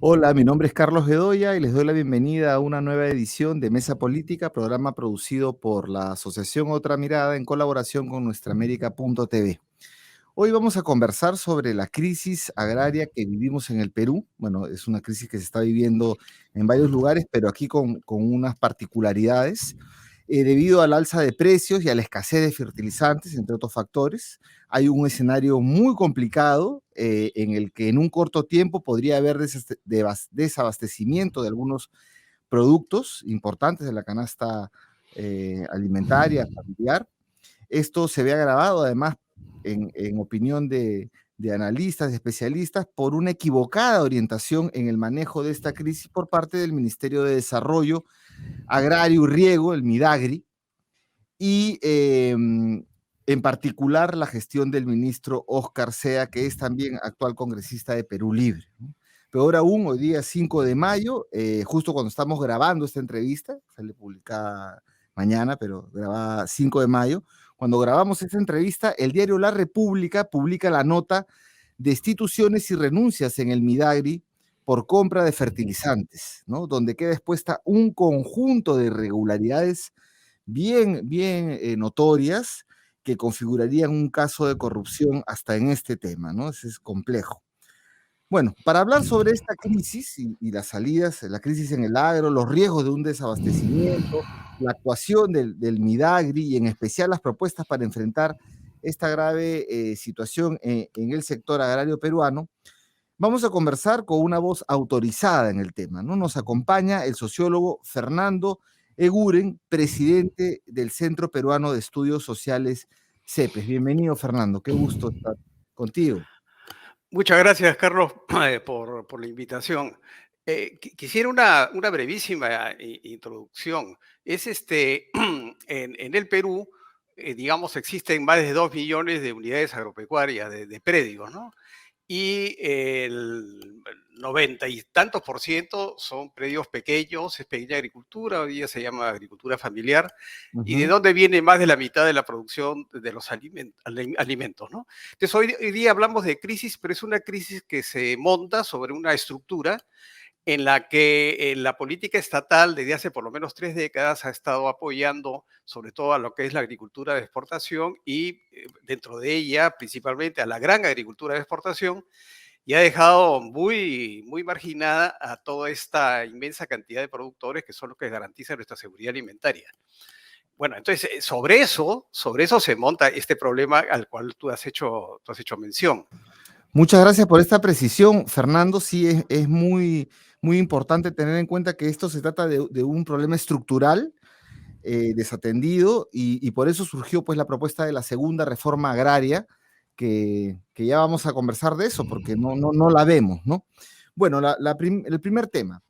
Hola, mi nombre es Carlos Bedoya y les doy la bienvenida a una nueva edición de Mesa Política, programa producido por la Asociación Otra Mirada en colaboración con nuestraamérica.tv. Hoy vamos a conversar sobre la crisis agraria que vivimos en el Perú. Bueno, es una crisis que se está viviendo en varios lugares, pero aquí con unas particularidades. Debido al alza de precios y a la escasez de fertilizantes, entre otros factores, hay un escenario muy complicado en el que en un corto tiempo podría haber desabastecimiento de algunos productos importantes de la canasta alimentaria familiar. Esto se ve agravado además, en opinión de analistas, de especialistas, por una equivocada orientación en el manejo de esta crisis por parte del Ministerio de Desarrollo Agrario y Riego, el MIDAGRI, y en particular la gestión del ministro Oscar Sea, que es también actual congresista de Perú Libre, ¿no? Peor aún, hoy día 5 de mayo, justo cuando estamos grabando esta entrevista, sale publicada mañana, pero grabada 5 de mayo, cuando grabamos esta entrevista, el diario La República publica la nota Destituciones y renuncias en el Midagri por compra de fertilizantes, ¿no? Donde queda expuesta un conjunto de irregularidades bien notorias que configurarían un caso de corrupción hasta en este tema, ¿no? Ese es complejo. Bueno, para hablar sobre esta crisis y las salidas, la crisis en el agro, los riesgos de un desabastecimiento, la actuación del Midagri y en especial las propuestas para enfrentar esta grave situación en el sector agrario peruano, vamos a conversar con una voz autorizada en el tema, ¿no? Nos acompaña el sociólogo Fernando Eguren, presidente del Centro Peruano de Estudios Sociales, CEPES. Bienvenido, Fernando, qué gusto estar contigo. Muchas gracias, Carlos, por la invitación. Quisiera una brevísima introducción. En el Perú, digamos, existen más de 2 millones de unidades agropecuarias, de predios, ¿no? Y el 90 y tantos por ciento son predios pequeños, es pequeña agricultura, hoy día se llama agricultura familiar, y de Ujú. dónde viene más de la mitad de la producción de los alimentos, ¿no? Entonces hoy día hablamos de crisis, pero es una crisis que se monta sobre una estructura en la que la política estatal desde hace por lo menos 3 décadas ha estado apoyando sobre todo a lo que es la agricultura de exportación y dentro de ella principalmente a la gran agricultura de exportación, y ha dejado muy marginada a toda esta inmensa cantidad de productores que son los que garantizan nuestra seguridad alimentaria. Bueno, entonces sobre eso se monta este problema al cual tú has hecho mención. Muchas gracias por esta precisión, Fernando. Sí, es muy importante tener en cuenta que esto se trata de un problema estructural desatendido y por eso surgió pues la propuesta de la segunda reforma agraria, que ya vamos a conversar de eso, porque no la vemos, ¿no? Bueno, el primer tema.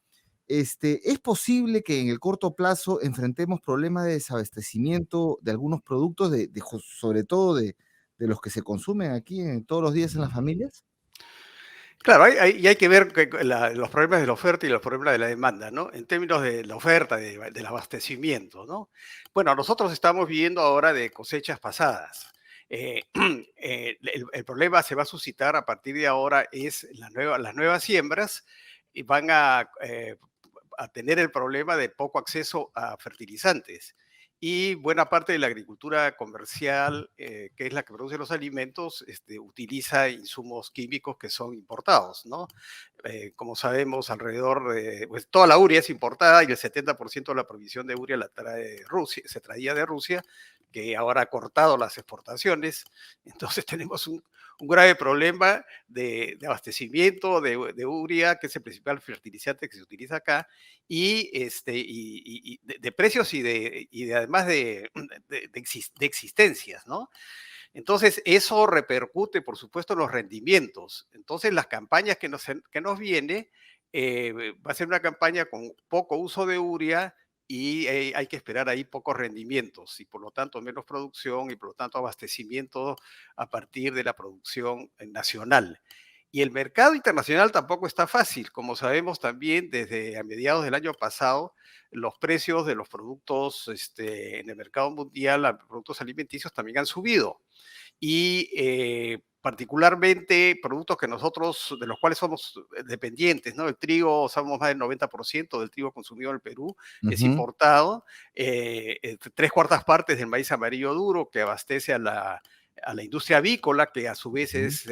¿Es posible que en el corto plazo enfrentemos problemas de desabastecimiento de algunos productos, sobre todo de los que se consumen aquí todos los días en las familias? Claro, y hay que ver los problemas de la oferta y los problemas de la demanda, ¿no? En términos de la oferta, del abastecimiento, ¿no? Bueno, nosotros estamos viviendo ahora de cosechas pasadas. El problema se va a suscitar a partir de ahora es las nuevas siembras y van a tener el problema de poco acceso a fertilizantes. Y buena parte de la agricultura comercial, que es la que produce los alimentos, utiliza insumos químicos que son importados, ¿no? Como sabemos, alrededor de, pues toda la urea es importada y el 70% de la provisión de urea la trae Rusia, se traía de Rusia, que ahora ha cortado las exportaciones. Entonces tenemos un grave problema de abastecimiento de urea, que es el principal fertilizante que se utiliza acá, y de precios además de existencias, ¿no? Entonces, eso repercute, por supuesto, en los rendimientos. Entonces, las campañas que nos viene va a ser una campaña con poco uso de urea y hay que esperar ahí pocos rendimientos y por lo tanto menos producción y por lo tanto abastecimiento a partir de la producción nacional. Y el mercado internacional tampoco está fácil. Como sabemos también, desde a mediados del año pasado, los precios de los productos en el mercado mundial, productos alimenticios, también han subido. Y particularmente productos que nosotros, de los cuales somos dependientes, ¿no? El trigo, somos más del 90% del trigo consumido en el Perú, es Ujú, importado. Tres cuartas partes del maíz amarillo duro que abastece a la industria avícola, que a su vez ujú. es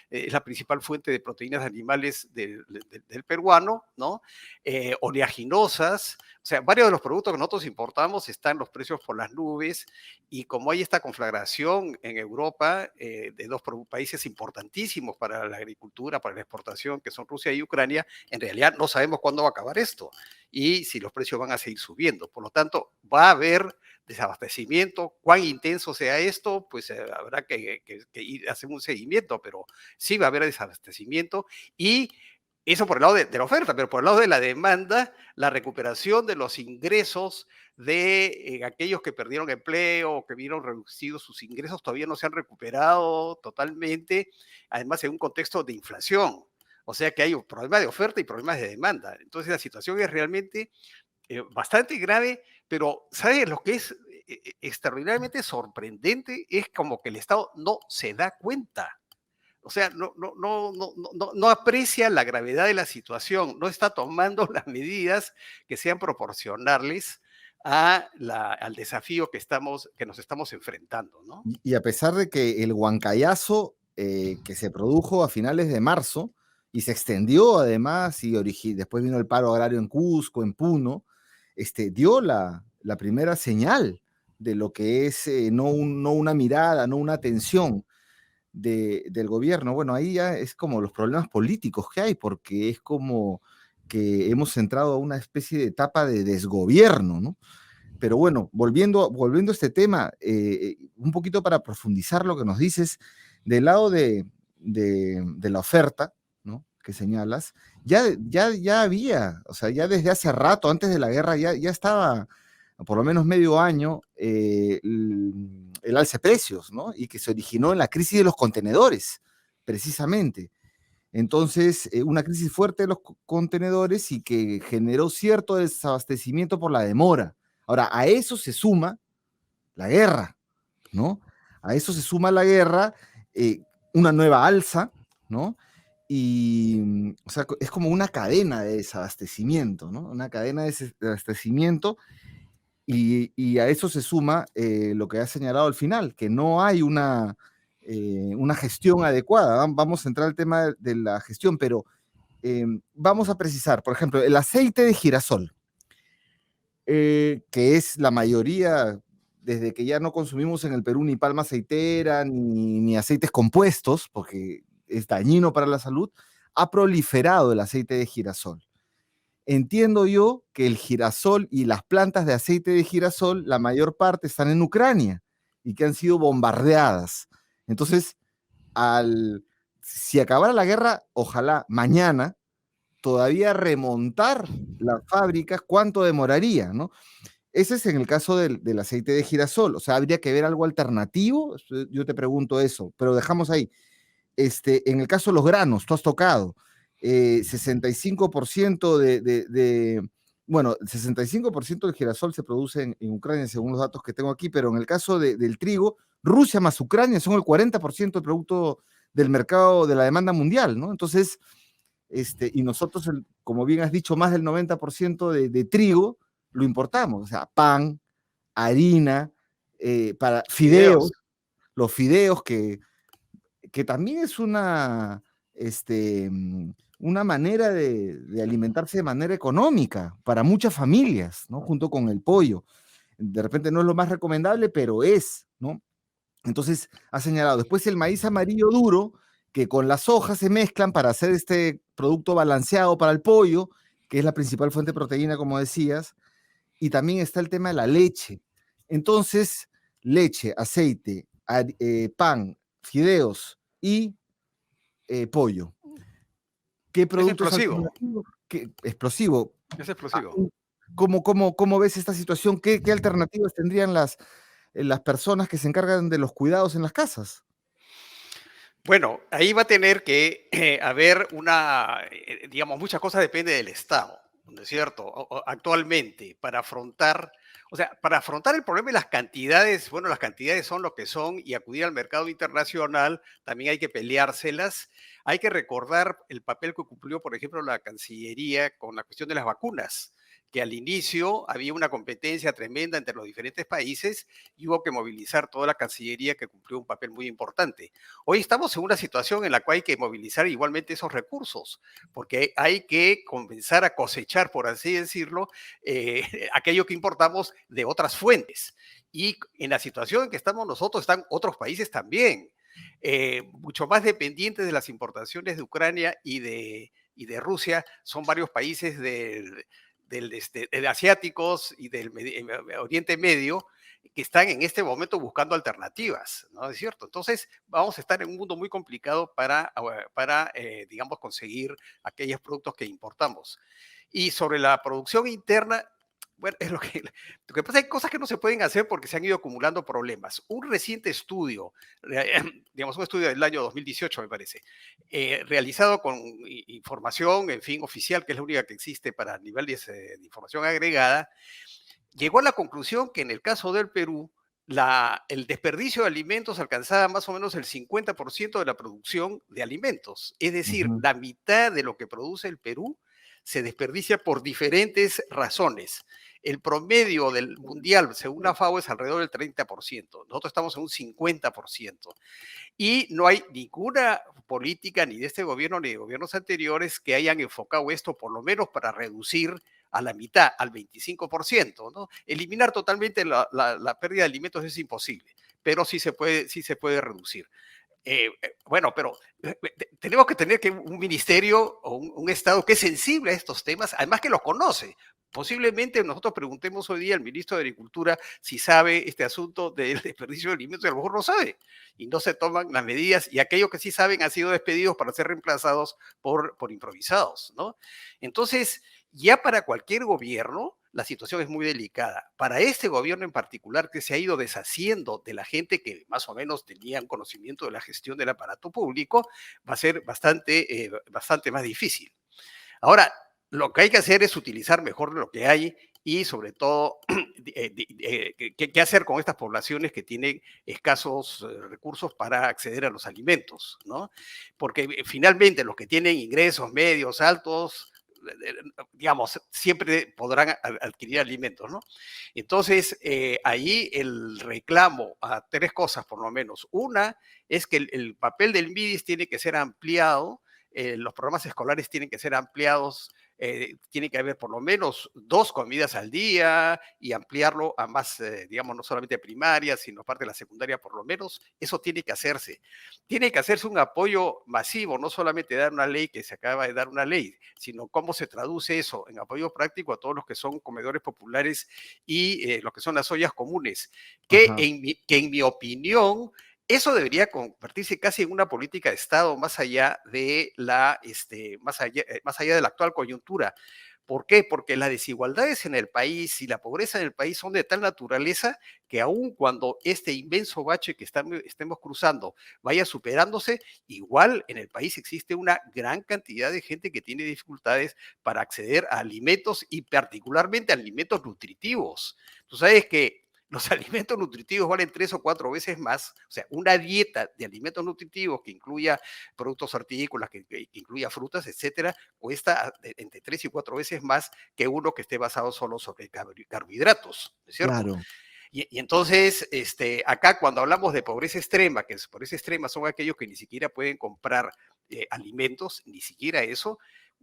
es la principal fuente de proteínas animales del peruano, ¿no? Oleaginosas, o sea, varios de los productos que nosotros importamos están los precios por las nubes, y como hay esta conflagración en Europa de dos países importantísimos para la agricultura, para la exportación, que son Rusia y Ucrania, en realidad no sabemos cuándo va a acabar esto y si los precios van a seguir subiendo. Por lo tanto, va a haber desabastecimiento. Cuán intenso sea esto, pues habrá que ir a hacer un seguimiento, pero sí va a haber desabastecimiento, y eso por el lado de la oferta, pero por el lado de la demanda, la recuperación de los ingresos de aquellos que perdieron empleo o que vieron reducidos sus ingresos todavía no se han recuperado totalmente, además en un contexto de inflación. O sea que hay un problema de oferta y problemas de demanda. Entonces la situación es realmente bastante grave, pero ¿sabes lo que es extraordinariamente sorprendente? Es como que el Estado no se da cuenta. O sea, no aprecia la gravedad de la situación, no está tomando las medidas que sean proporcionales al desafío que nos estamos enfrentando, ¿no? Y a pesar de que el huancayazo que se produjo a finales de marzo y se extendió además, y después vino el paro agrario en Cusco, en Puno, dio la primera señal de lo que es no una mirada, no una atención del gobierno. Bueno, ahí ya es como los problemas políticos que hay, porque es como que hemos entrado a una especie de etapa de desgobierno, ¿no? Pero bueno, volviendo a este tema, un poquito para profundizar lo que nos dices, del lado de la oferta, ¿no? Que señalas, ya había, o sea, ya desde hace rato, antes de la guerra, ya estaba, por lo menos medio año, el alza de precios, ¿no? Y que se originó en la crisis de los contenedores, precisamente. Entonces, una crisis fuerte de los contenedores y que generó cierto desabastecimiento por la demora. Ahora, a eso se suma la guerra, ¿no? A eso se suma la guerra, una nueva alza, ¿no? Y, o sea, es como una cadena de desabastecimiento, ¿no? Una cadena de desabastecimiento y a eso se suma lo que ha señalado al final, que no hay una gestión adecuada. Vamos a entrar al tema de la gestión, pero vamos a precisar, por ejemplo, el aceite de girasol, que es la mayoría, desde que ya no consumimos en el Perú ni palma aceitera, ni aceites compuestos, porque es dañino para la salud, ha proliferado el aceite de girasol. Entiendo yo que el girasol y las plantas de aceite de girasol, la mayor parte están en Ucrania y que han sido bombardeadas. Entonces, si acabara la guerra, ojalá mañana, todavía remontar las fábricas, ¿cuánto demoraría? ¿No? Ese es en el caso del aceite de girasol. O sea, habría que ver algo alternativo. Yo te pregunto eso, pero dejamos ahí. En el caso de los granos, tú has tocado 65% bueno, el 65% del girasol se produce en Ucrania, según los datos que tengo aquí, pero en el caso del trigo, Rusia más Ucrania son el 40% del producto del mercado de la demanda mundial, ¿no? Entonces, y nosotros, como bien has dicho, más del 90% de trigo lo importamos, o sea, pan, harina, para Fideos. fideos, los fideos que también es una manera de alimentarse de manera económica para muchas familias, ¿no? Junto con el pollo. De repente no es lo más recomendable, pero es, ¿no? Entonces, ha señalado. Después el maíz amarillo duro, que con las hojas se mezclan para hacer este producto balanceado para el pollo, que es la principal fuente de proteína, como decías. Y también está el tema de la leche. Entonces, leche, aceite, pan, fideos y pollo. ¿Qué Es productos explosivo, alternativos? Explosivo. es Ah, explosivo. ¿Cómo ves esta situación? ¿Qué alternativas tendrían las personas que se encargan de los cuidados en las casas? Bueno, ahí va a tener que haber digamos, muchas cosas dependen del Estado, ¿no es cierto? Actualmente, para afrontar O sea, para afrontar el problema de las cantidades, bueno, las cantidades son lo que son y acudir al mercado internacional, también hay que peleárselas. Hay que recordar el papel que cumplió, por ejemplo, la Cancillería con la cuestión de las vacunas, que al inicio había una competencia tremenda entre los diferentes países y hubo que movilizar toda la Cancillería que cumplió un papel muy importante. Hoy estamos en una situación en la cual hay que movilizar igualmente esos recursos, porque hay que comenzar a cosechar, por así decirlo, aquello que importamos de otras fuentes. Y en la situación en que estamos nosotros están otros países también, mucho más dependientes de las importaciones de Ucrania y de Rusia, son varios países de asiáticos y del Oriente Medio que están en este momento buscando alternativas, ¿no es cierto? Entonces vamos a estar en un mundo muy complicado para digamos, conseguir aquellos productos que importamos. Y sobre la producción interna, bueno, es lo que pasa, hay cosas que no se pueden hacer porque se han ido acumulando problemas. Un reciente estudio, digamos, un estudio del año 2018, me parece, realizado con información, en fin, oficial, que es la única que existe para niveles de información agregada, llegó a la conclusión que en el caso del Perú, el desperdicio de alimentos alcanzaba más o menos el 50% de la producción de alimentos. Es decir, Ujú. la mitad de lo que produce el Perú se desperdicia por diferentes razones. El promedio del mundial, según la FAO, es alrededor del 30%. Nosotros estamos en un 50%. Y no hay ninguna política ni de este gobierno ni de gobiernos anteriores que hayan enfocado esto, por lo menos para reducir a la mitad, al 25%, ¿no? Eliminar totalmente la pérdida de alimentos es imposible, pero sí se puede reducir. Bueno, pero tenemos que tener que un ministerio o un Estado que es sensible a estos temas, además que los conoce. Posiblemente nosotros preguntemos hoy día al ministro de Agricultura si sabe este asunto del desperdicio de alimentos y a lo mejor no sabe. Y no se toman las medidas y aquellos que sí saben han sido despedidos para ser reemplazados por improvisados, ¿no? Entonces, ya para cualquier gobierno, la situación es muy delicada. Para este gobierno en particular, que se ha ido deshaciendo de la gente que más o menos tenía un conocimiento de la gestión del aparato público, va a ser bastante más difícil. Ahora, lo que hay que hacer es utilizar mejor lo que hay y sobre todo qué hacer con estas poblaciones que tienen escasos recursos para acceder a los alimentos, ¿no? Porque finalmente los que tienen ingresos medios, altos, digamos, siempre podrán adquirir alimentos, ¿no? Entonces, ahí el reclamo a tres cosas, por lo menos. Una es que el papel del MIDIS tiene que ser ampliado, los programas escolares tienen que ser ampliados, tiene que haber por lo menos 2 comidas al día y ampliarlo a más, digamos, no solamente primaria, sino parte de la secundaria por lo menos. Eso tiene que hacerse. Tiene que hacerse un apoyo masivo, no solamente dar una ley que se acaba de dar una ley, sino cómo se traduce eso en apoyo práctico a todos los que son comedores populares y los que son las ollas comunes, Ajá. que en mi opinión eso debería convertirse casi en una política de Estado más allá más allá de la actual coyuntura. ¿Por qué? Porque las desigualdades en el país y la pobreza en el país son de tal naturaleza que aun cuando este inmenso bache que estemos cruzando vaya superándose, igual en el país existe una gran cantidad de gente que tiene dificultades para acceder a alimentos y particularmente a alimentos nutritivos. Tú sabes que los alimentos nutritivos valen 3 o 4 veces más, o sea, una dieta de alimentos nutritivos que incluya productos hortícolas, que incluya frutas, etcétera, cuesta entre 3 y 4 veces más que uno que esté basado solo sobre carbohidratos, ¿no es cierto? Claro. Y entonces, acá cuando hablamos de pobreza extrema, que es pobreza extrema son aquellos que ni siquiera pueden comprar alimentos, ni siquiera eso.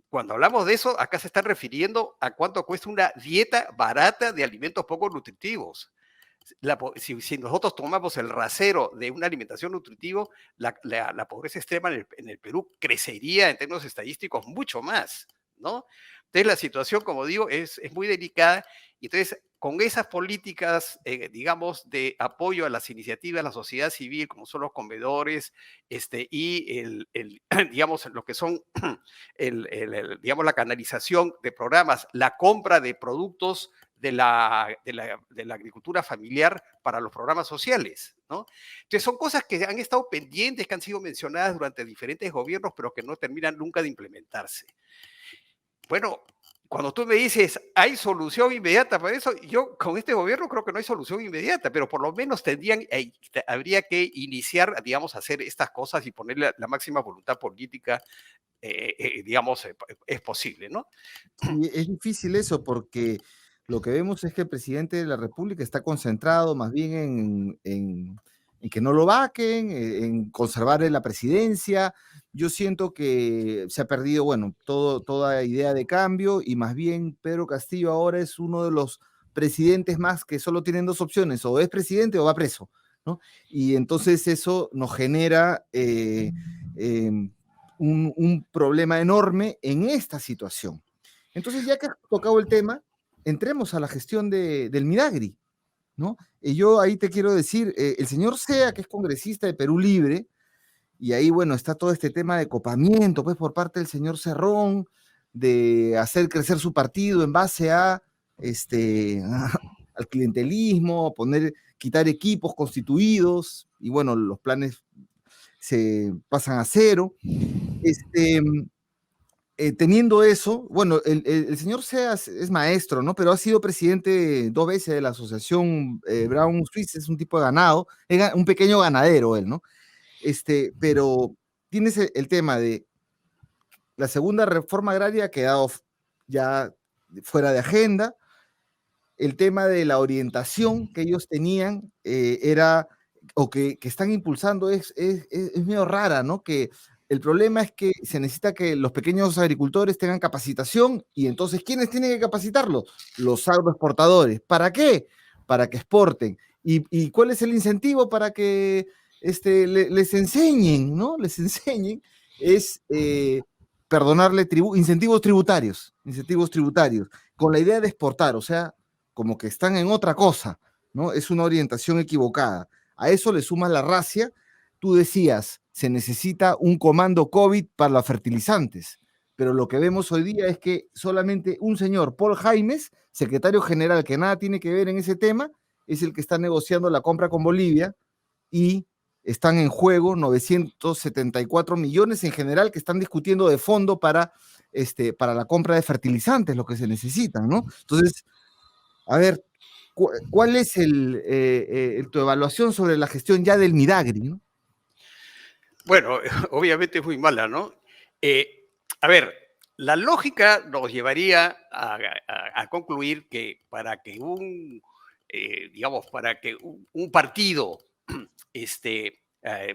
Cuando hablamos de eso, acá se están refiriendo a cuánto cuesta una dieta barata de alimentos poco nutritivos. Si nosotros tomamos el rasero de una alimentación nutritiva, la pobreza extrema en el Perú crecería en términos estadísticos mucho más, ¿no? Entonces la situación, como digo, es muy delicada y entonces con esas políticas, digamos, de apoyo a las iniciativas de la sociedad civil, como son los comedores, y digamos, lo que son, digamos, la canalización de programas, la compra de productos de la agricultura familiar para los programas sociales, ¿no? Entonces son cosas que han estado pendientes, que han sido mencionadas durante diferentes gobiernos, pero que no terminan nunca de implementarse. Bueno, Cuando tú me dices, ¿hay solución inmediata para eso? Yo con este gobierno creo que no hay solución inmediata, pero por lo menos habría que iniciar, digamos, a hacer estas cosas y ponerle la máxima voluntad política, digamos, es posible, ¿no? Sí, es difícil eso porque lo que vemos es que el presidente de la República está concentrado más bien en que no lo vaquen, en conservar la presidencia. Yo siento que se ha perdido, bueno, toda idea de cambio y más bien Pedro Castillo ahora es uno de los presidentes más que solo tienen dos opciones, o es presidente o va preso, ¿no? Y entonces eso nos genera un problema enorme en esta situación. Entonces, ya que has tocado el tema, entremos a la gestión del Midagri, ¿no? Y yo ahí te quiero decir, el señor Sea, que es congresista de Perú Libre, y ahí, bueno, está todo este tema de copamiento, pues, por parte del señor Cerrón, de hacer crecer su partido en base a, al clientelismo, quitar equipos constituidos, y bueno, los planes se pasan a cero. Este, Teniendo eso, bueno, el señor Seas es maestro, ¿no? Pero ha sido presidente 2 veces de la asociación Brown Swiss, es un tipo de ganado, un pequeño ganadero él, ¿no? Pero tienes el tema de la segunda reforma agraria ha quedado ya fuera de agenda, el tema de la orientación que ellos tenían era, o que están impulsando, es medio rara, ¿no? Que el problema es que se necesita que los pequeños agricultores tengan capacitación y entonces, ¿quiénes tienen que capacitarlos? Los agroexportadores. ¿Para qué? Para que exporten. ¿Y cuál es el incentivo para que les enseñen, ¿no? Les enseñen, es perdonarle incentivos tributarios, con la idea de exportar, o sea, como que están en otra cosa, ¿no? Es una orientación equivocada. A eso le sumas la racia. Tú decías, se necesita un comando COVID para los fertilizantes, pero lo que vemos hoy día es que solamente un señor, Paul Jaimes, secretario general, que nada tiene que ver en ese tema, es el que está negociando la compra con Bolivia y están en juego 974 millones en general que están discutiendo de fondo para la compra de fertilizantes, lo que se necesitan, ¿no? Entonces, a ver, ¿cuál es tu evaluación sobre la gestión ya del Midagri, ¿no? Bueno, obviamente es muy mala, ¿no? A ver, la lógica nos llevaría a concluir que para que digamos, para que un partido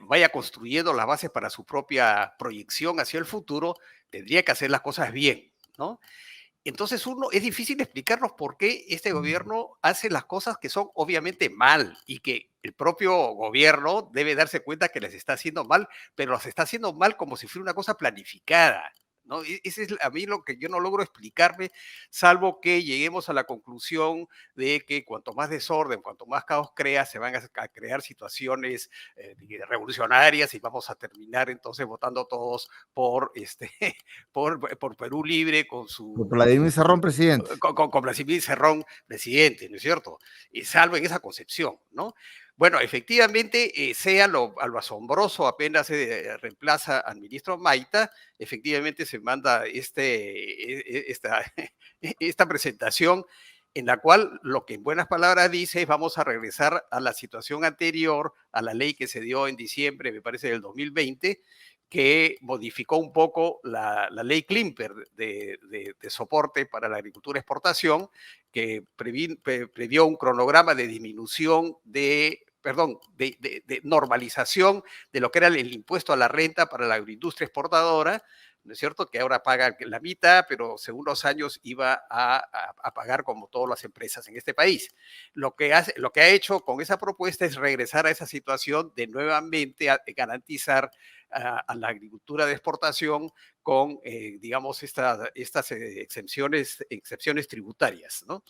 vaya construyendo las bases para su propia proyección hacia el futuro, tendría que hacer las cosas bien, ¿no? Entonces, es difícil explicarnos por qué este gobierno hace las cosas que son obviamente mal y que el propio gobierno debe darse cuenta que las está haciendo mal, pero las está haciendo mal como si fuera una cosa planificada, ¿no? Ese es a mí lo que yo no logro explicarme, salvo que lleguemos a la conclusión de que cuanto más desorden, cuanto más caos crea, se van a crear situaciones revolucionarias y vamos a terminar entonces votando todos por, por Perú Libre con su Vladimir Cerrón, presidente. con Vladimir Cerrón, presidente, ¿no es cierto? Salvo en esa concepción, ¿no? Bueno, efectivamente, a lo asombroso, apenas se reemplaza al ministro Maita, efectivamente se manda esta presentación en la cual lo que en buenas palabras dice es vamos a regresar a la situación anterior, a la ley que se dio en diciembre, me parece, del 2020, que modificó un poco la ley Klimper de soporte para la agricultura exportación, que previó un cronograma de disminución de normalización de lo que era el impuesto a la renta para la agroindustria exportadora, ¿no es cierto? Que ahora paga la mitad, pero según los años iba a pagar como todas las empresas en este país. Lo que ha hecho con esa propuesta es regresar a esa situación de nuevamente garantizar a la agricultura de exportación con, digamos, estas excepciones tributarias, ¿no?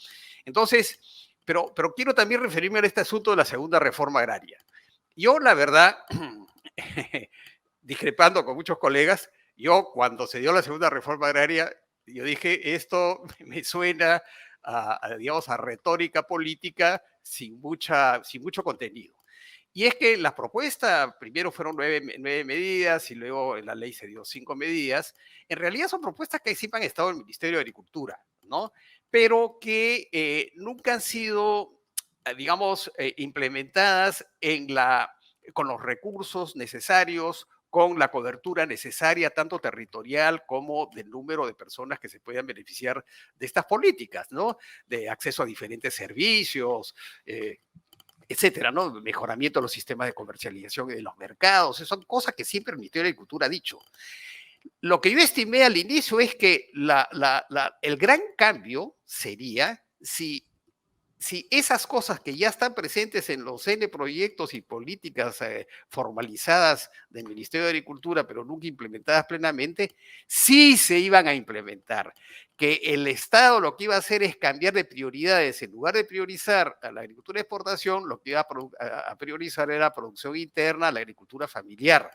Entonces, pero quiero también referirme a este asunto de la segunda reforma agraria. Yo, la verdad, discrepando con muchos colegas, yo cuando se dio la segunda reforma agraria, yo dije, esto me suena digamos, a retórica política sin mucho contenido. Y es que la propuesta, primero fueron 9 medidas y luego en la ley se dio 5 medidas. En realidad son propuestas que siempre han estado en el Ministerio de Agricultura. ¿no? Pero que nunca han sido, digamos, implementadas con los recursos necesarios, con la cobertura necesaria, tanto territorial como del número de personas que se puedan beneficiar de estas políticas, ¿no? De acceso a diferentes servicios, etcétera, ¿no? Mejoramiento de los sistemas de comercialización de los mercados, son cosas que siempre el Ministerio de Agricultura ha dicho. Lo que yo estimé al inicio es que el gran cambio sería si esas cosas que ya están presentes en los N proyectos y políticas formalizadas del Ministerio de Agricultura, pero nunca implementadas plenamente, sí se iban a implementar. Que el Estado lo que iba a hacer es cambiar de prioridades. En lugar de priorizar a la agricultura de exportación, lo que iba a priorizar era producción interna, la agricultura familiar.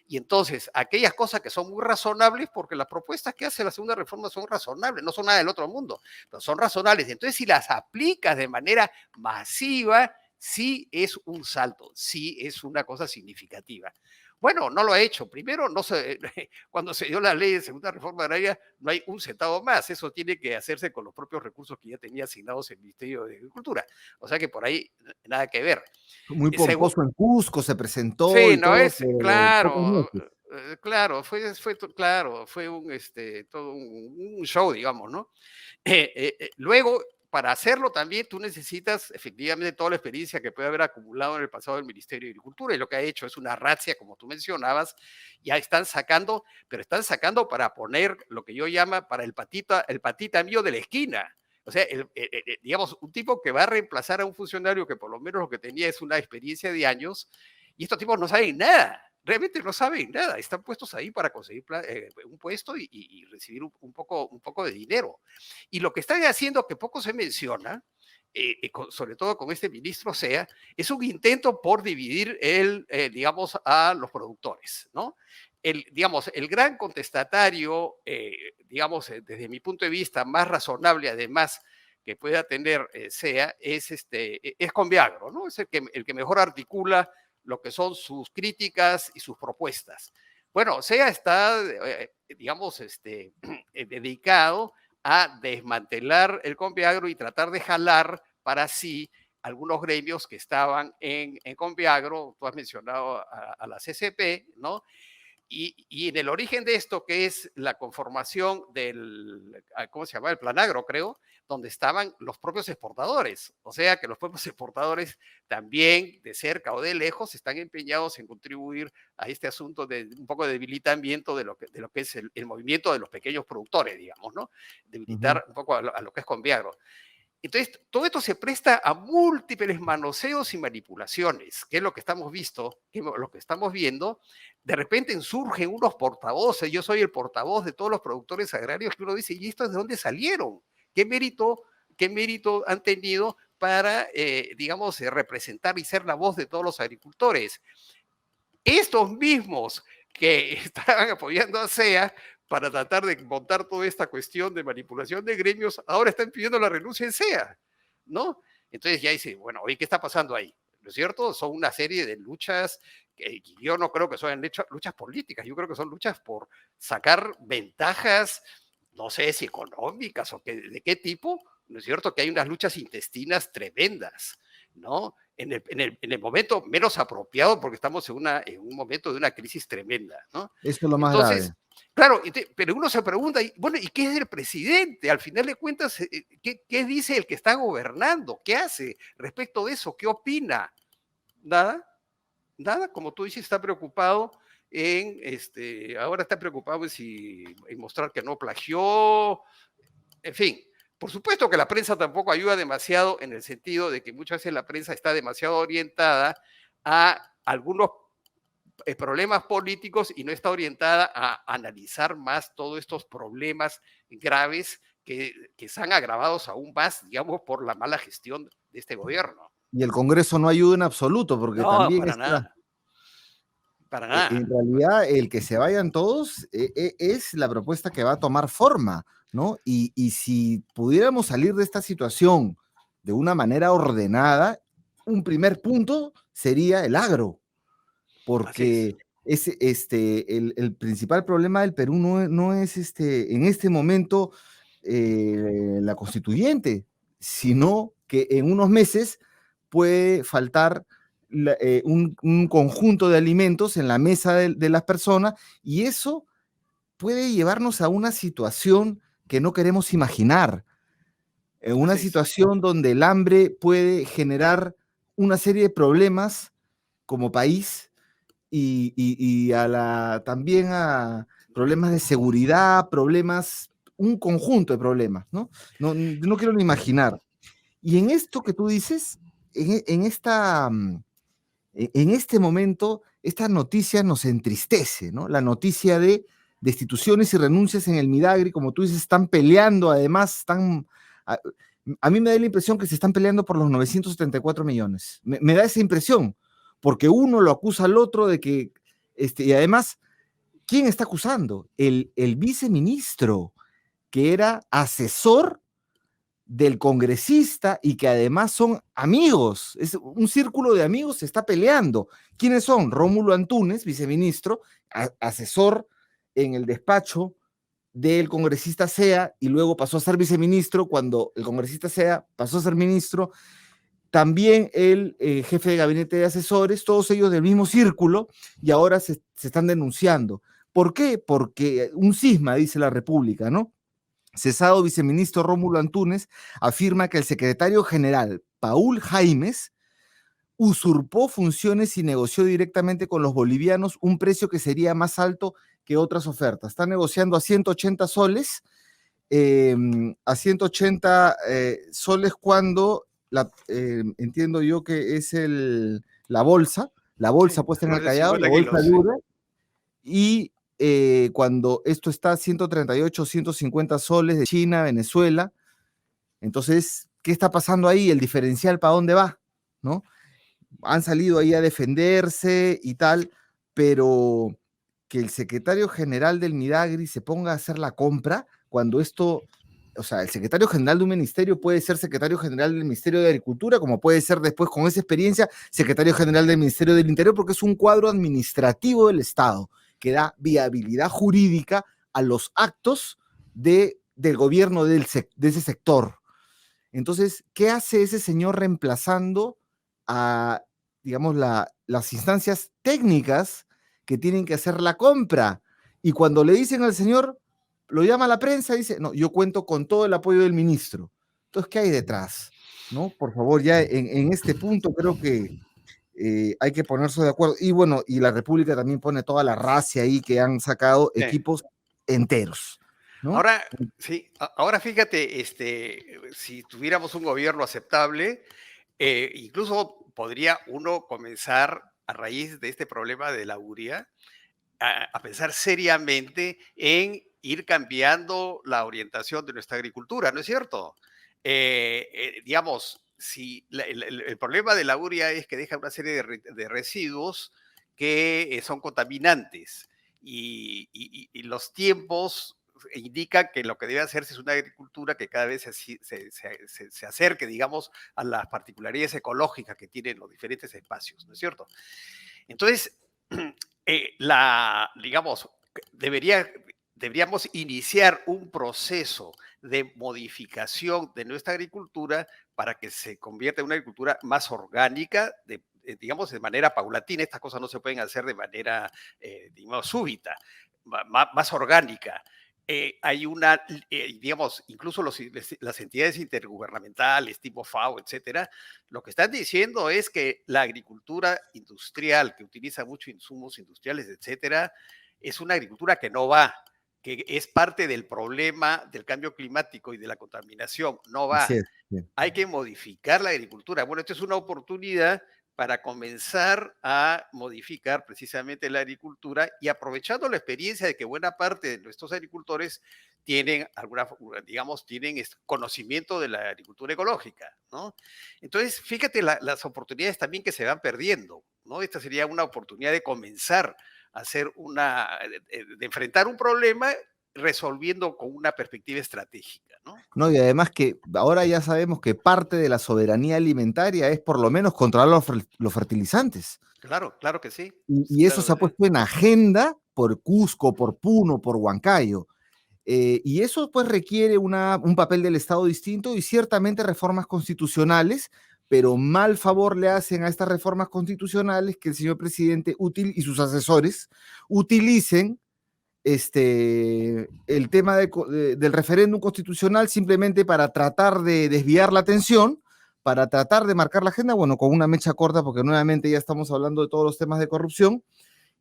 Y entonces, aquellas cosas que son muy razonables, porque las propuestas que hace la segunda reforma son razonables, no son nada del otro mundo, pero son razonables. Entonces, si las aplicas de manera masiva, sí es un salto, sí es una cosa significativa. Bueno, no lo ha hecho. Primero, cuando se dio la ley de segunda reforma agraria, no hay un centavo más. Eso tiene que hacerse con los propios recursos que ya tenía asignados el Ministerio de Agricultura. O sea que por ahí nada que ver. Muy Segu- pomposo en Cusco, se presentó Sí, y no todo, es, pero pocos claro, meses. claro, claro, fue todo un show, digamos, ¿no? Luego, para hacerlo también tú necesitas efectivamente toda la experiencia que puede haber acumulado en el pasado del Ministerio de Agricultura, y lo que ha hecho es una razzia, como tú mencionabas. Ya están sacando, pero están sacando para poner lo que yo llamo para el patita mío de la esquina. O sea, digamos, un tipo que va a reemplazar a un funcionario que por lo menos lo que tenía es una experiencia de años, y estos tipos no saben nada, realmente no saben nada, están puestos ahí para conseguir un puesto y recibir un poco de dinero. Y lo que están haciendo, que poco se menciona, sobre todo con este ministro Sea, es un intento por dividir digamos, a los productores, ¿no? Digamos, el gran contestatario, digamos, desde mi punto de vista, más razonable, además, que pueda tener Sea, es Conviagro, ¿no? Es el que mejor articula lo que son sus críticas y sus propuestas. Bueno, Sea está, digamos, dedicado a desmantelar el Conviagro y tratar de jalar para sí algunos gremios que estaban en Conviagro. Tú has mencionado a la CCP, ¿no? Y en el origen de esto, que es la conformación ¿cómo se llama? El Planagro, creo, donde estaban los propios exportadores. O sea que los propios exportadores también, de cerca o de lejos, están empeñados en contribuir a este asunto de un poco de debilitamiento de lo que es el movimiento de los pequeños productores, digamos, ¿no? Ujú. Debilitar un poco a lo que es Conviagro. Entonces, todo esto se presta a múltiples manoseos y manipulaciones, que es lo que estamos lo que estamos viendo. De repente surgen unos portavoces, yo soy el portavoz de todos los productores agrarios, que uno dice, ¿y estos de dónde salieron? Qué mérito han tenido para, digamos, representar y ser la voz de todos los agricultores? Estos mismos que estaban apoyando a SEA para tratar de montar toda esta cuestión de manipulación de gremios, ahora están pidiendo la renuncia en SEA, ¿no? Entonces ya dice, bueno, oye, ¿qué está pasando ahí? ¿No es cierto? Son una serie de luchas que yo no creo que son luchas políticas, yo creo que son luchas por sacar ventajas, no sé si económicas o de qué tipo, ¿no es cierto? Que hay unas luchas intestinas tremendas, ¿no? En el momento menos apropiado, porque estamos en un momento de una crisis tremenda, ¿no? Eso es lo más grave. Entonces, claro, pero uno se pregunta, bueno, ¿y qué es el presidente? Al final de cuentas, ¿qué dice el que está gobernando? ¿Qué hace respecto de eso? ¿Qué opina? Nada, nada, como tú dices, está preocupado ahora está preocupado en mostrar que no plagió, en fin. Por supuesto que la prensa tampoco ayuda demasiado, en el sentido de que muchas veces la prensa está demasiado orientada a algunos problemas políticos y no está orientada a analizar más todos estos problemas graves que están agravados aún más, digamos, por la mala gestión de este gobierno. Y el Congreso no ayuda en absoluto, porque No, también para está, nada, para nada. en realidad, el que se vayan todos es la propuesta que va a tomar forma, ¿no? Y si pudiéramos salir de esta situación de una manera ordenada, un primer punto sería el agro, Así es. porque el principal problema del Perú no es en este momento la constituyente, sino que en unos meses puede faltar un conjunto de alimentos en la mesa de las personas y eso puede llevarnos a una situación que no queremos imaginar, una Así es. situación donde el hambre puede generar una serie de problemas como país y también a problemas de seguridad, problemas, un conjunto de problemas, ¿no? No quiero ni imaginar. Y en esto que tú dices, en este momento, esta noticia nos entristece, ¿no? La noticia de destituciones y renuncias en el Midagri, como tú dices, están peleando, además, a mí me da la impresión que se están peleando por los 974 millones. Me da esa impresión, porque uno lo acusa al otro de que, y además, ¿quién está acusando? El viceministro, que era asesor del congresista y que además son amigos, es un círculo de amigos se está peleando. ¿Quiénes son? Rómulo Antunes, viceministro, asesor en el despacho del congresista Sea y luego pasó a ser viceministro cuando el congresista Sea pasó a ser ministro. También el jefe de gabinete de asesores, todos ellos del mismo círculo y ahora se están denunciando. ¿Por qué? Porque un cisma, dice la República, ¿no? Cesado viceministro Rómulo Antunes afirma que el secretario general Paul Jaimes usurpó funciones y negoció directamente con los bolivianos un precio que sería más alto que otras ofertas. Está negociando a 180 soles, a 180 soles cuando, entiendo yo que es la Sí, bolsa puesta en más el de Callao, la 50 bolsa kilos, sí. libre, y cuando esto está a 138, 150 soles de China, Venezuela, entonces, ¿qué está pasando ahí? ¿El diferencial para dónde va? ¿No? Han salido ahí a defenderse y tal, pero que el secretario general del Midagri se ponga a hacer la compra cuando esto, o sea, el secretario general de un ministerio puede ser secretario general del Ministerio de Agricultura, como puede ser después con esa experiencia secretario general del Ministerio del Interior, porque es un cuadro administrativo del Estado que da viabilidad jurídica a los actos del gobierno de ese sector. Entonces, ¿qué hace ese señor reemplazando a, digamos, las instancias técnicas que tienen que hacer la compra? Y cuando le dicen al señor, lo llama a la prensa y dice, no, yo cuento con todo el apoyo del ministro. Entonces, ¿qué hay detrás? ¿No? Por favor, ya en este punto creo que hay que ponerse de acuerdo. Y bueno, y la República también pone toda la racia ahí que han sacado Sí. equipos enteros, ¿no? Ahora, sí, ahora fíjate, si tuviéramos un gobierno aceptable, incluso podría uno comenzar a raíz de este problema de la uria a pensar seriamente en ir cambiando la orientación de nuestra agricultura, ¿no es cierto? Digamos, si el problema de la urea es que deja una serie de residuos que son contaminantes y los tiempos indican que lo que debe hacerse es una agricultura que cada vez se acerque, digamos, a las particularidades ecológicas que tienen los diferentes espacios, ¿no es cierto? Entonces, digamos, deberíamos iniciar un proceso de modificación de nuestra agricultura para que se convierta en una agricultura más orgánica, digamos, de manera paulatina. Estas cosas no se pueden hacer de manera, digamos, súbita, más orgánica. Hay digamos, incluso las entidades intergubernamentales tipo FAO, etcétera, lo que están diciendo es que la agricultura industrial, que utiliza muchos insumos industriales, etcétera, es una agricultura que no va, que es parte del problema del cambio climático y de la contaminación, no va. Así es. Sí. Hay que modificar la agricultura. Bueno, esto es una oportunidad para comenzar a modificar precisamente la agricultura y aprovechando la experiencia de que buena parte de nuestros agricultores tienen digamos, tienen conocimiento de la agricultura ecológica, ¿no? Entonces, fíjate las oportunidades también que se van perdiendo, ¿no? Esta sería una oportunidad de comenzar a hacer de enfrentar un problema resolviendo con una perspectiva estratégica, ¿no? No, y además que ahora ya sabemos que parte de la soberanía alimentaria es por lo menos controlar los fertilizantes. Claro, claro que sí. Y eso Claro se que ha sí. puesto en agenda por Cusco, por Puno, por Huancayo. Y eso pues requiere un papel del Estado distinto y ciertamente reformas constitucionales, pero mal favor le hacen a estas reformas constitucionales que el señor presidente útil y sus asesores utilicen el tema del referéndum constitucional simplemente para tratar de desviar la atención, para tratar de marcar la agenda, bueno, con una mecha corta, porque nuevamente ya estamos hablando de todos los temas de corrupción,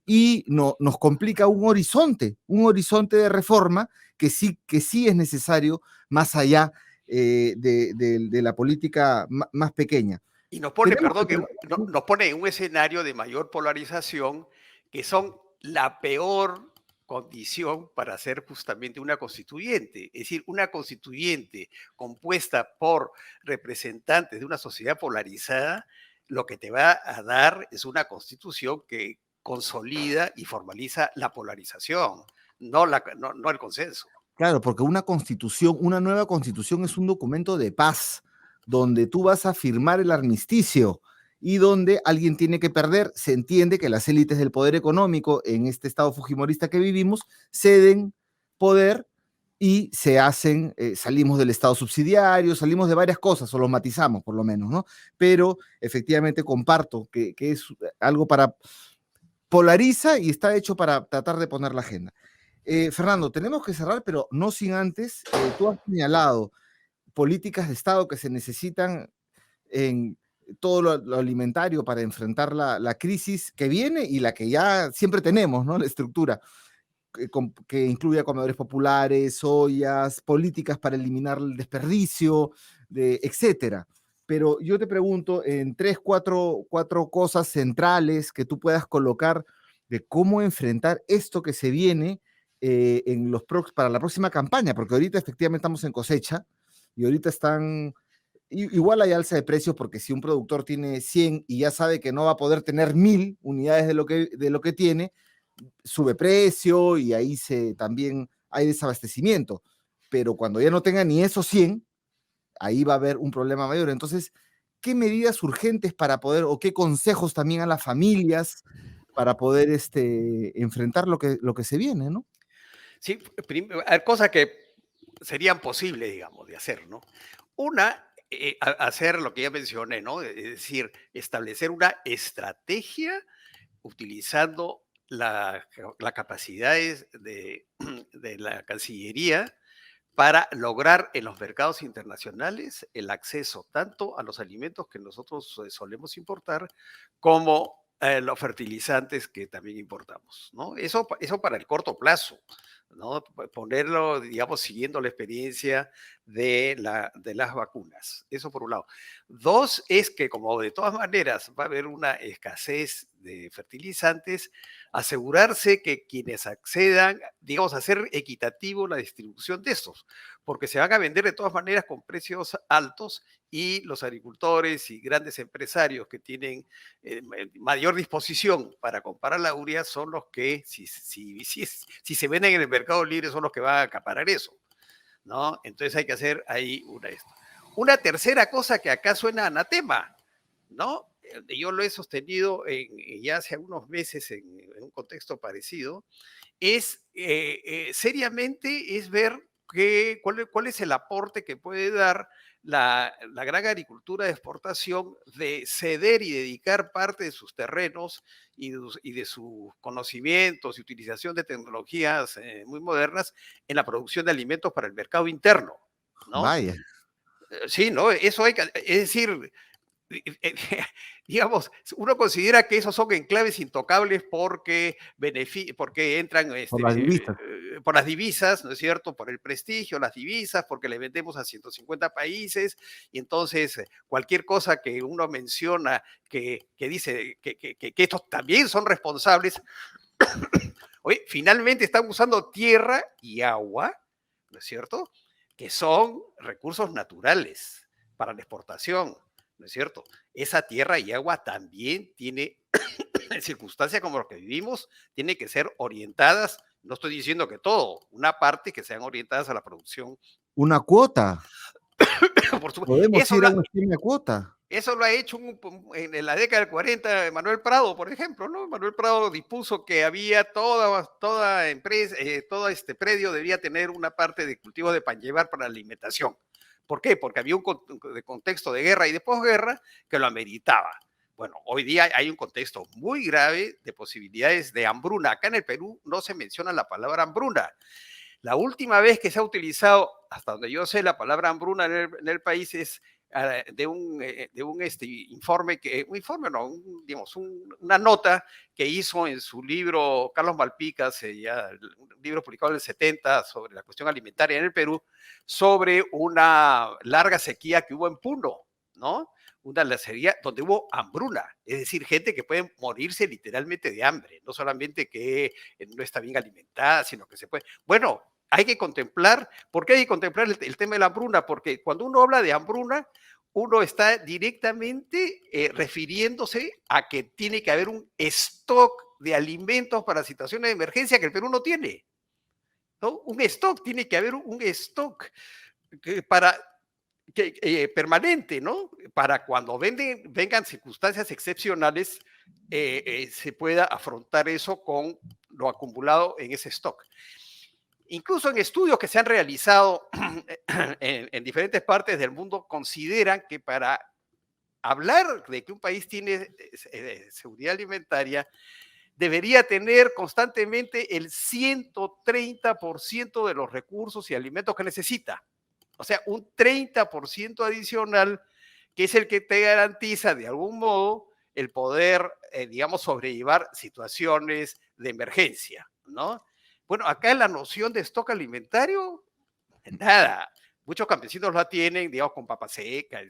y nos complica un horizonte de reforma que sí es necesario más allá de la política más pequeña. Y nos pone, Tenemos perdón, que... nos pone en un escenario de mayor polarización, que son la peor condición para ser justamente una constituyente. Es decir, una constituyente compuesta por representantes de una sociedad polarizada, lo que te va a dar es una constitución que consolida y formaliza la polarización, no el consenso. Claro, porque una nueva constitución es un documento de paz, donde tú vas a firmar el armisticio y donde alguien tiene que perder. Se entiende que las élites del poder económico en este estado fujimorista que vivimos ceden poder y salimos del estado subsidiario, salimos de varias cosas, o lo matizamos por lo menos, ¿no? Pero efectivamente comparto que es algo para polariza y está hecho para tratar de poner la agenda. Fernando, tenemos que cerrar, pero no sin antes, tú has señalado políticas de Estado que se necesitan en todo lo alimentario para enfrentar la crisis que viene y la que ya siempre tenemos, ¿no? La estructura que incluye comedores populares, ollas, políticas para eliminar el desperdicio, etcétera. Pero yo te pregunto en cuatro cosas centrales que tú puedas colocar de cómo enfrentar esto que se viene para la próxima campaña, porque ahorita efectivamente estamos en cosecha y ahorita igual hay alza de precios porque si un productor tiene 100 y ya sabe que no va a poder tener 1000 unidades de lo que tiene, sube precio y ahí también hay desabastecimiento. Pero cuando ya no tenga ni esos 100, ahí va a haber un problema mayor. Entonces, ¿qué medidas urgentes para poder, o qué consejos también a las familias para poder enfrentar lo que se viene, ¿no? Sí, hay cosas que serían posibles, digamos, de hacer, ¿no? Una, hacer lo que ya mencioné, ¿no? Es decir, establecer una estrategia utilizando las capacidades de la Cancillería para lograr en los mercados internacionales el acceso tanto a los alimentos que nosotros solemos importar como los fertilizantes que también importamos, ¿no? Eso para el corto plazo, ¿no? Ponerlo, digamos, siguiendo la experiencia de las vacunas. Eso por un lado. Dos, es que como de todas maneras va a haber una escasez de fertilizantes, asegurarse que quienes accedan, digamos, hacer equitativo la distribución de estos, porque se van a vender de todas maneras con precios altos y los agricultores y grandes empresarios que tienen mayor disposición para comprar la urea son los que, si se venden en el mercado libre, son los que van a acaparar eso, ¿no? Entonces hay que hacer ahí una tercera cosa que acá suena anatema, ¿no? Yo lo he sostenido ya hace algunos meses en un contexto parecido, es seriamente es ver cuál es el aporte que puede dar la gran agricultura de exportación de ceder y dedicar parte de sus terrenos y de sus conocimientos y utilización de tecnologías muy modernas en la producción de alimentos para el mercado interno, ¿no? Vaya. Sí, ¿no? Eso es decir, digamos, uno considera que esos son enclaves intocables porque entran Por las divisas. por las divisas, ¿no es cierto? Por el prestigio, las divisas, porque le vendemos a 150 países y entonces cualquier cosa que uno menciona que dice que estos también son responsables, oye, finalmente están usando tierra y agua, ¿no es cierto? Que son recursos naturales para la exportación, ¿no es cierto? Esa tierra y agua también tiene, en circunstancias como las que vivimos, tiene que ser orientadas, no estoy diciendo que todo, una parte que sean orientadas a la producción. Una cuota. Por supuesto, Podemos ir a un esquema de cuota. Eso lo ha hecho en la década del 40 Manuel Prado, por ejemplo, ¿no? Manuel Prado dispuso que había toda empresa, todo este predio debía tener una parte de cultivo de pan llevar para la alimentación. ¿Por qué? Porque había un contexto de guerra y de posguerra que lo ameritaba. Bueno, hoy día hay un contexto muy grave de posibilidades de hambruna. Acá en el Perú no se menciona la palabra hambruna. La última vez que se ha utilizado, hasta donde yo sé, la palabra hambruna en el país es de un informe, digamos, una nota que hizo en su libro Carlos Malpicas, un libro publicado en el 70 sobre la cuestión alimentaria en el Perú, sobre una larga sequía que hubo en Puno, ¿no? Una sequía donde hubo hambruna, es decir, gente que puede morirse literalmente de hambre, no solamente que no está bien alimentada, sino que se puede. Bueno, hay que contemplar, ¿por qué hay que contemplar el tema de la hambruna? Porque cuando uno habla de hambruna, uno está directamente refiriéndose a que tiene que haber un stock de alimentos para situaciones de emergencia que el Perú no tiene, ¿no? Un stock, tiene que haber un stock para permanente, ¿no? Para cuando vengan circunstancias excepcionales, se pueda afrontar eso con lo acumulado en ese stock. Incluso en estudios que se han realizado en diferentes partes del mundo, consideran que para hablar de que un país tiene seguridad alimentaria, debería tener constantemente el 130% de los recursos y alimentos que necesita. O sea, un 30% adicional, que es el que te garantiza de algún modo el poder, digamos, sobrellevar situaciones de emergencia, ¿no? Bueno, acá en la noción de stock alimentario, nada. Muchos campesinos la tienen, digamos, con papa seca,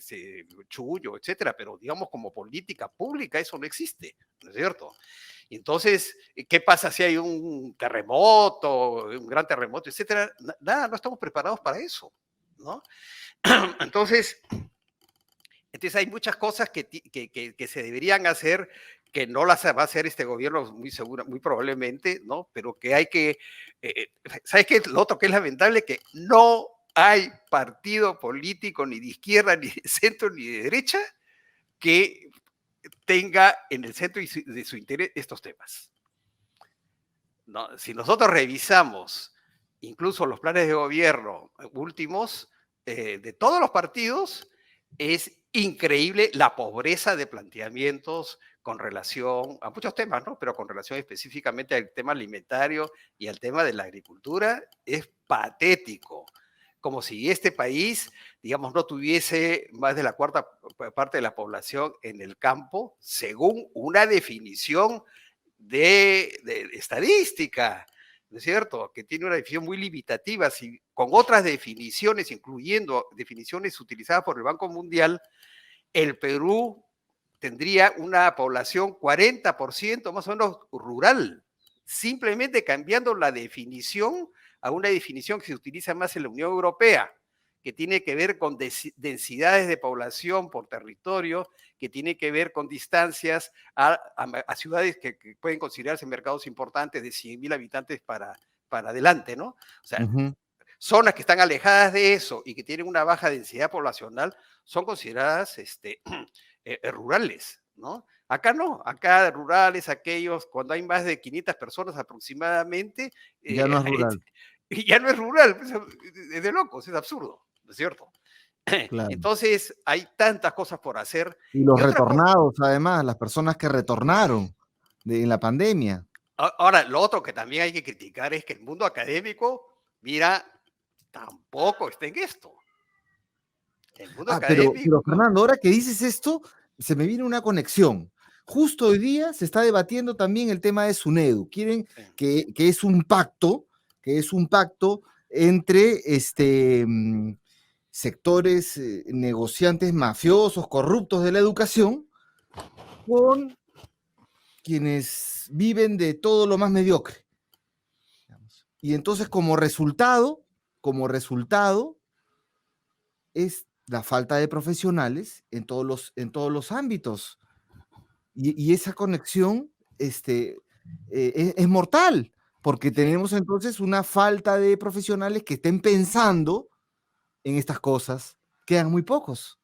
chullo, etcétera, pero digamos, como política pública, eso no existe, ¿no es cierto? Entonces, ¿qué pasa si hay un terremoto, un gran terremoto, etcétera? Nada, no estamos preparados para eso, ¿no? Entonces, hay muchas cosas que se deberían hacer, que no las va a hacer este gobierno muy probablemente, ¿no? Pero que hay que, ¿sabes qué? Lo otro que es lamentable, que no hay partido político ni de izquierda, ni de centro, ni de derecha que tenga en el centro de su interés estos temas, ¿no? Si nosotros revisamos incluso los planes de gobierno últimos de todos los partidos, es increíble la pobreza de planteamientos con relación a muchos temas, ¿no? Pero con relación específicamente al tema alimentario y al tema de la agricultura, es patético. Como si este país, digamos, no tuviese más de la cuarta parte de la población en el campo, según una definición de estadística, ¿no es cierto? Que tiene una definición muy limitativa, con otras definiciones, incluyendo definiciones utilizadas por el Banco Mundial, el Perú tendría una población 40% más o menos rural, simplemente cambiando la definición a una definición que se utiliza más en la Unión Europea, que tiene que ver con densidades de población por territorio, que tiene que ver con distancias a ciudades que pueden considerarse mercados importantes de 100.000 habitantes para adelante, ¿no? O sea, zonas que están alejadas de eso y que tienen una baja densidad poblacional son consideradas rurales, ¿no? Acá no, acá rurales, aquellos, cuando hay más de 500 personas aproximadamente, ya no es rural. Ya no es rural, es de locos, es absurdo, ¿no es cierto? Claro. Entonces, hay tantas cosas por hacer. Y los retornados, además, las personas que retornaron en la pandemia. Ahora, lo otro que también hay que criticar es que el mundo académico, mira, tampoco está en esto. El mundo académico. Pero Fernando, ahora que dices esto, se me viene una conexión. Justo hoy día se está debatiendo también el tema de SUNEDU. Quieren que es un pacto, entre sectores negociantes mafiosos, corruptos de la educación, con quienes viven de todo lo más mediocre. Y entonces, como resultado, es la falta de profesionales en todos los ámbitos. Y esa conexión es mortal, porque tenemos entonces una falta de profesionales que estén pensando en estas cosas. Quedan muy pocos.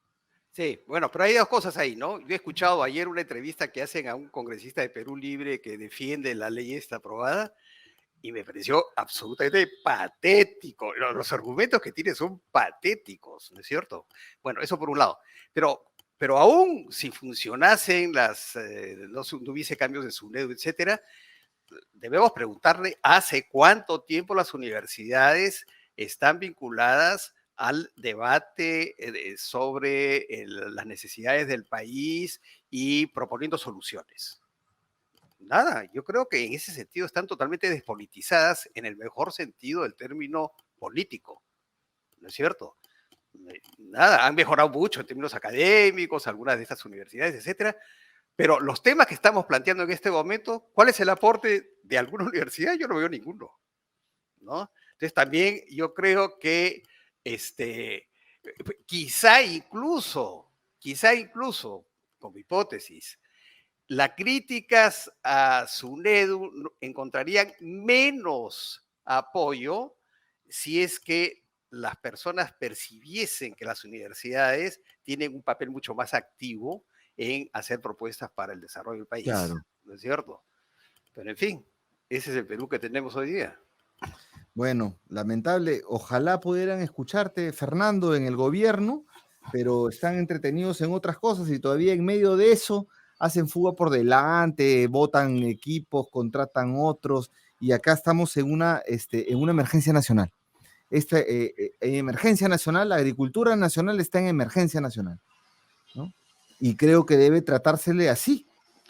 Sí, bueno, pero hay dos cosas ahí, ¿no? Yo he escuchado ayer una entrevista que hacen a un congresista de Perú Libre que defiende la ley esta aprobada y me pareció absolutamente patético. Los argumentos que tiene son patéticos, ¿no es cierto? Bueno, eso por un lado. Pero aún si funcionasen no hubiese cambios de SUNEDU, etcétera, debemos preguntarle hace cuánto tiempo las universidades están vinculadas al debate sobre las necesidades del país y proponiendo soluciones. Nada, yo creo que en ese sentido están totalmente despolitizadas en el mejor sentido del término político, ¿no es cierto? Nada, han mejorado mucho en términos académicos, algunas de estas universidades, etcétera, pero los temas que estamos planteando en este momento, ¿cuál es el aporte de alguna universidad? Yo no veo ninguno, ¿no? Entonces también yo creo que quizá incluso, como hipótesis, las críticas a SUNEDU encontrarían menos apoyo si es que las personas percibiesen que las universidades tienen un papel mucho más activo en hacer propuestas para el desarrollo del país, Claro. ¿no es cierto? Pero en fin, ese es el Perú que tenemos hoy día. Bueno, lamentable. Ojalá pudieran escucharte, Fernando, en el gobierno, pero están entretenidos en otras cosas y todavía en medio de eso hacen fuga por delante, votan equipos, contratan otros y acá estamos en una emergencia nacional. En emergencia nacional, la agricultura nacional está en emergencia nacional, ¿no? Y creo que debe tratársele así,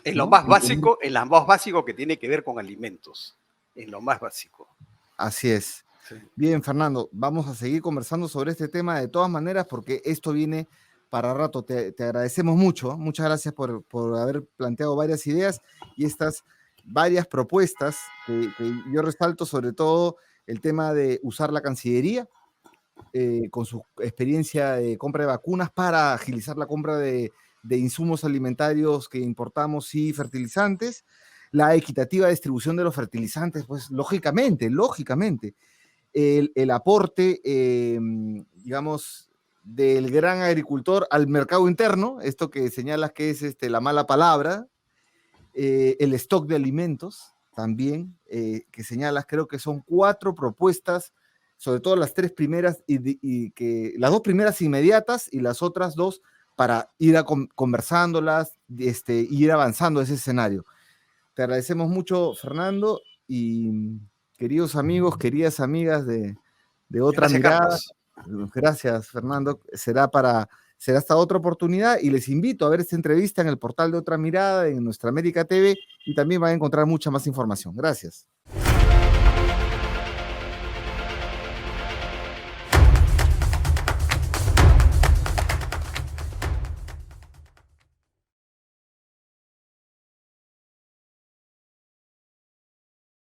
En lo ¿no? más básico, en lo más básico que tiene que ver con alimentos, en lo más básico. Así es. Sí. Bien, Fernando, vamos a seguir conversando sobre este tema de todas maneras porque esto viene para rato. Te agradecemos mucho. Muchas gracias por haber planteado varias ideas y estas varias propuestas que yo resalto, sobre todo el tema de usar la Cancillería con su experiencia de compra de vacunas para agilizar la compra de insumos alimentarios que importamos y fertilizantes, la equitativa distribución de los fertilizantes, pues lógicamente, el aporte, digamos, del gran agricultor al mercado interno, esto que señalas que es la mala palabra, el stock de alimentos también, que señalas, creo que son 4 propuestas, sobre todo las 3 primeras, y que las 2 primeras inmediatas y las otras 2 para ir conversándolas, ir avanzando ese escenario. Te agradecemos mucho, Fernando, y queridos amigos, queridas amigas de Otra Gracias, Mirada. Carlos. Gracias, Fernando. Será hasta otra oportunidad y les invito a ver esta entrevista en el portal de Otra Mirada, en nuestra América TV, y también van a encontrar mucha más información. Gracias.